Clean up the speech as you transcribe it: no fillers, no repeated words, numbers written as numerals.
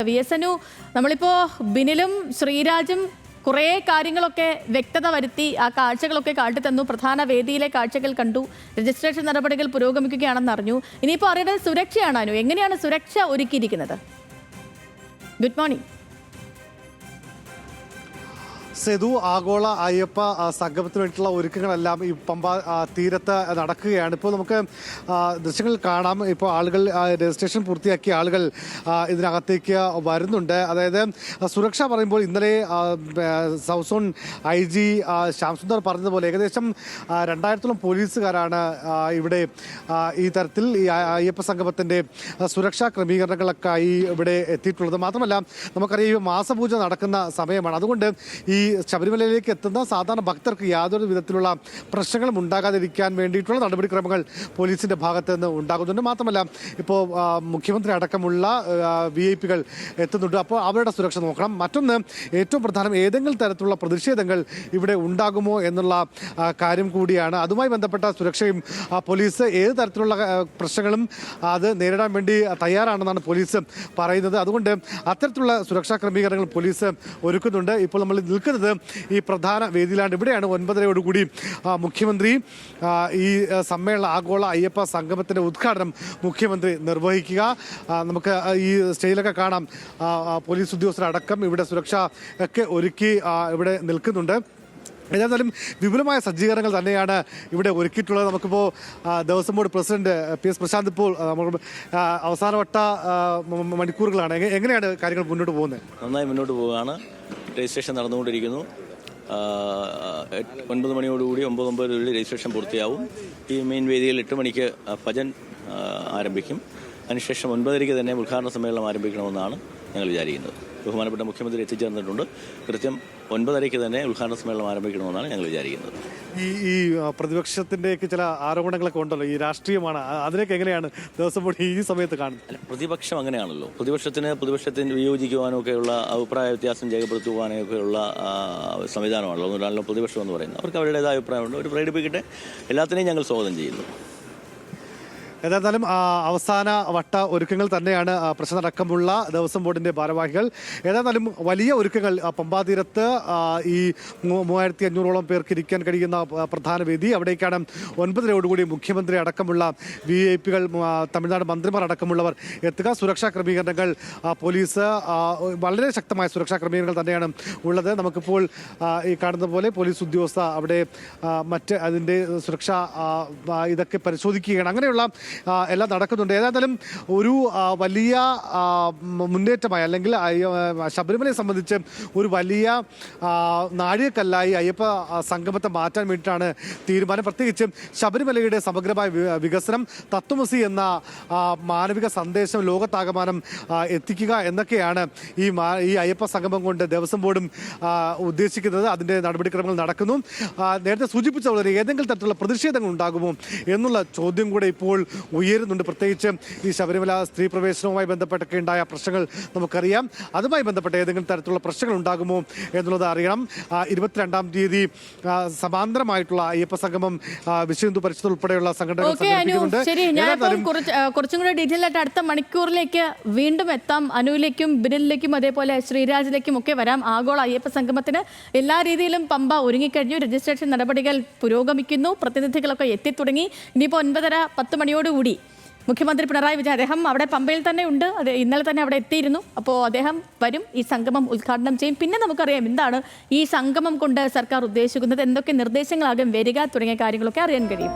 VSNU നമ്മളിപ്പോൾ ബിനിലും ശ്രീരാജും കുറേ കാര്യങ്ങളൊക്കെ വ്യക്തത വരുത്തി ആ കാഴ്ചകളൊക്കെ കാട്ടിത്തന്നു. പ്രധാന വേദിയിലെ കാഴ്ചകൾ കണ്ടു. രജിസ്ട്രേഷൻ നടപടികൾ പുരോഗമിക്കുകയാണെന്ന് അറിഞ്ഞു. ഇനിയിപ്പോൾ അറിയേണ്ടത് സുരക്ഷയാണ്. അനു, എങ്ങനെയാണ് സുരക്ഷ ഒരുക്കിയിരിക്കുന്നത്? Good morning. സെതു, ആഗോള അയ്യപ്പ സംഗമത്തിന് വേണ്ടിയിട്ടുള്ള ഒരുക്കങ്ങളെല്ലാം ഈ പമ്പ തീരത്ത് നടക്കുകയാണ്. ഇപ്പോൾ നമുക്ക് ദൃശ്യങ്ങൾ കാണാം. ഇപ്പോൾ ആളുകൾ രജിസ്ട്രേഷൻ പൂർത്തിയാക്കിയ ആളുകൾ ഇതിനകത്തേക്ക് വരുന്നുണ്ട്. അതായത് സുരക്ഷ പറയുമ്പോൾ ഇന്നലെ സൗത്ത് സോൺ IG ശ്യാംസുന്ദർ പറഞ്ഞതുപോലെ ഏകദേശം 2000-ഓളം പോലീസുകാരാണ് ഇവിടെ ഈ തരത്തിൽ ഈ അയ്യപ്പ സംഗമത്തിൻ്റെ സുരക്ഷാ ക്രമീകരണങ്ങളൊക്കെയായി ഇവിടെ എത്തിയിട്ടുള്ളത്. മാത്രമല്ല നമുക്കറിയാം ഈ മാസപൂജ നടക്കുന്ന സമയമാണ്. അതുകൊണ്ട് ഈ ശബരിമലയിലേക്ക് എത്തുന്ന സാധാരണ ഭക്തർക്ക് യാതൊരു വിധത്തിലുള്ള പ്രശ്നങ്ങളും ഉണ്ടാകാതിരിക്കാൻ വേണ്ടിയിട്ടുള്ള നടപടിക്രമങ്ങൾ പോലീസിന്റെ ഭാഗത്ത് നിന്ന് ഉണ്ടാകുന്നുണ്ട്. മാത്രമല്ല ഇപ്പോൾ മുഖ്യമന്ത്രി അടക്കമുള്ള VIP-കൾ എത്തുന്നുണ്ട്. അപ്പോൾ അവരുടെ സുരക്ഷ നോക്കണം. മറ്റൊന്ന്, ഏറ്റവും പ്രധാനം, ഏതെങ്കിലും തരത്തിലുള്ള പ്രതിഷേധങ്ങൾ ഇവിടെ ഉണ്ടാകുമോ എന്നുള്ള കാര്യം കൂടിയാണ്. അതുമായി ബന്ധപ്പെട്ട സുരക്ഷയും പോലീസ് ഏത് തരത്തിലുള്ള പ്രശ്നങ്ങളും അത് നേരിടാൻ വേണ്ടി തയ്യാറാണെന്നാണ് പോലീസ് പറയുന്നത്. അതുകൊണ്ട് അത്തരത്തിലുള്ള സുരക്ഷാ ക്രമീകരണങ്ങൾ പോലീസ് ഒരുക്കുന്നുണ്ട്. ഇപ്പോൾ നമ്മൾ നിൽക്കുന്നത് ഈ പ്രധാന വേദിയിലാണ്. ഇവിടെയാണ് 9:30 മുഖ്യമന്ത്രി ഈ സമ്മേളന ആഗോള അയ്യപ്പ സംഗമത്തിന്റെ ഉദ്ഘാടനം മുഖ്യമന്ത്രി നിർവഹിക്കുക. നമുക്ക് ഈ സ്റ്റേജിലൊക്കെ കാണാം പോലീസ് ഉദ്യോഗസ്ഥരടക്കം ഇവിടെ സുരക്ഷ ഒക്കെ ഒരുക്കി ഇവിടെ നിൽക്കുന്നുണ്ട്. ഏതായാലും വിപുലമായ സജ്ജീകരണങ്ങൾ തന്നെയാണ് ഇവിടെ ഒരുക്കിയിട്ടുള്ളത്. നമുക്കിപ്പോൾ Devaswom board president PS Prashanth ഇപ്പോൾ അവസാനവട്ട മണിക്കൂറുകളാണ്. എങ്ങനെയാണ് കാര്യങ്ങൾ മുന്നോട്ട് പോകുന്നത്? നന്നായി മുന്നോട്ട് പോവുകയാണ്. രജിസ്ട്രേഷൻ നടന്നുകൊണ്ടിരിക്കുന്നു. 9 മണിയോടുകൂടി 9:09 രജിസ്ട്രേഷൻ പൂർത്തിയാവും. ഈ മെയിൻ വേദിയിൽ 8 മണിക്ക് ഭജൻ ആരംഭിക്കും. അതിനുശേഷം 9:30 തന്നെ ഉദ്ഘാടന സമ്മേളനം ആരംഭിക്കണമെന്നാണ് ഞങ്ങൾ വിചാരിക്കുന്നത്. ബഹുമാനപ്പെട്ട മുഖ്യമന്ത്രി എത്തിച്ചേർന്നിട്ടുണ്ട്. കൃത്യം 9:30 തന്നെ ഉദ്ഘാടന സമ്മേളനം ആരംഭിക്കണമെന്നാണ് ഞങ്ങൾ വിചാരിക്കുന്നത്. ഈ പ്രതിപക്ഷത്തിൻ്റെയൊക്കെ ചില ആരോപണങ്ങളൊക്കെ ഉണ്ടല്ലോ, ഈ രാഷ്ട്രീയമാണ്, അതിനൊക്കെ എങ്ങനെയാണ് ദേവസ്വം ബോർഡ് ഈ സമയത്ത് കാണുന്നത്? പ്രതിപക്ഷം അങ്ങനെയാണല്ലോ. പ്രതിപക്ഷത്തിന് വിയോജിക്കുവാനൊക്കെയുള്ള അഭിപ്രായ വ്യത്യാസം രേഖപ്പെടുത്തുവാനൊക്കെയുള്ള സംവിധാനമാണല്ലോ ഒന്നുമില്ലാണല്ലോ പ്രതിപക്ഷം എന്ന് പറയുന്നത്. അവർക്ക് അവരുടേതായ അഭിപ്രായമുണ്ട്, അവർ പ്രകടിപ്പിക്കട്ടെ. എല്ലാത്തിനെയും ഞങ്ങൾ സ്വാഗതം ചെയ്യുന്നു. ഏതായാലും അവസാന വട്ട ഒരുക്കങ്ങൾ തന്നെയാണ് പ്രശ്നമടക്കമുള്ള ദേവസ്വം ബോർഡിന്റെ ഭാരവാഹികൾ. ഏതായാലും വലിയ ഒരുക്കങ്ങൾ പമ്പാതീരത്ത് ഈ 3500-ഓളം പേർക്ക് ഇരിക്കാൻ കഴിയുന്ന പ്രധാന വേദി, അവിടേക്കാണ് 9:30 മുഖ്യമന്ത്രി അടക്കമുള്ള VIP-കൾ, തമിഴ്നാട് മന്ത്രിമാർ അടക്കമുള്ളവർ എത്തുക. സുരക്ഷാ ക്രമീകരണങ്ങൾ പോലീസ് വളരെ ശക്തമായ സുരക്ഷാ ക്രമീകരണങ്ങൾ തന്നെയാണ് ഉള്ളത്. നമുക്കിപ്പോൾ ഈ കാണുന്ന പോലെ പോലീസ് ഉദ്യോഗസ്ഥ അവിടെ മറ്റ് അതിൻ്റെ സുരക്ഷ ഇതൊക്കെ പരിശോധിക്കുകയാണ്. അങ്ങനെയുള്ള എല്ലാം നടക്കുന്നുണ്ട്. ഏതായാലും ഒരു വലിയ മുന്നേറ്റമായി, അല്ലെങ്കിൽ ശബരിമലയെ സംബന്ധിച്ച് ഒരു വലിയ നാഴികക്കല്ലായി അയ്യപ്പ സംഗമത്തെ മാറ്റാൻ വേണ്ടിയിട്ടാണ് തീരുമാനം. പ്രത്യേകിച്ചും ശബരിമലയുടെ സമഗ്രമായ വികസനം, തത്വമസി എന്ന മാനവിക സന്ദേശം ലോകത്താകമാനം എത്തിക്കുക എന്നൊക്കെയാണ് ഈ അയ്യപ്പ സംഗമം കൊണ്ട് ദേവസ്വം ബോർഡും ഉദ്ദേശിക്കുന്നത്. അതിൻ്റെ നടപടിക്രമങ്ങൾ നടക്കുന്നു. നേരത്തെ സൂചിപ്പിച്ച പോലെ ഏതെങ്കിലും തരത്തിലുള്ള പ്രതിഷേധങ്ങൾ ഉണ്ടാകുമോ എന്നുള്ള ചോദ്യം കൂടെ ഇപ്പോൾ ഉയരുന്നുണ്ട്. പ്രത്യേകിച്ച് ഈ ശബരിമല സ്ത്രീ പ്രവേശനവുമായി ബന്ധപ്പെട്ടൊക്കെ ഉണ്ടായ പ്രശ്നങ്ങൾ നമുക്കറിയാം. അതുമായി ബന്ധപ്പെട്ട ഏതെങ്കിലും തരത്തിലുള്ള പ്രശ്നങ്ങൾ ഉണ്ടാകുമോ എന്നുള്ളത് അറിയണം. 22-ാം തീയതി സമാന്തരമായിട്ടുള്ള അയ്യപ്പ സംഗമം വിശ്വഹിന്ദു പരിഷത്ത് ഉൾപ്പെടെയുള്ള സംഘടനകൾ സംഘടിപ്പിക്കുന്നുണ്ട്. കുറച്ചും കൂടെ ഡീറ്റെയിൽ ആയിട്ട് അടുത്ത മണിക്കൂറിലേക്ക് വീണ്ടും എത്താം. അനുവിലേക്കും ബിനിലിലേക്കും അതേപോലെ ശ്രീരാജിലേക്കും ഒക്കെ വരാം. ആഗോള അയ്യപ്പ സംഗമത്തിന് എല്ലാ രീതിയിലും പമ്പ ഒരുങ്ങിക്കഴിഞ്ഞു. രജിസ്ട്രേഷൻ നടപടികൾ പുരോഗമിക്കുന്നു. പ്രതിനിധികളൊക്കെ എത്തിത്തുടങ്ങി. ഇനിയിപ്പോൾ 9:30-10 മണിയോടുകൂടി മുഖ്യമന്ത്രി പിണറായി വിജയൻ, അദ്ദേഹം അവിടെ പമ്പയിൽ തന്നെ ഉണ്ട്. അത് ഇന്നലെ തന്നെ അവിടെ എത്തിയിരുന്നു. അപ്പോൾ അദ്ദേഹം വരും, ഈ സംഗമം ഉദ്ഘാടനം ചെയ്യും. പിന്നെ നമുക്കറിയാം എന്താണ് ഈ സംഗമം കൊണ്ട് സർക്കാർ ഉദ്ദേശിക്കുന്നത്, എന്തൊക്കെ നിർദ്ദേശങ്ങളാകും വരിക തുടങ്ങിയ കാര്യങ്ങളൊക്കെ അറിയാൻ കഴിയും.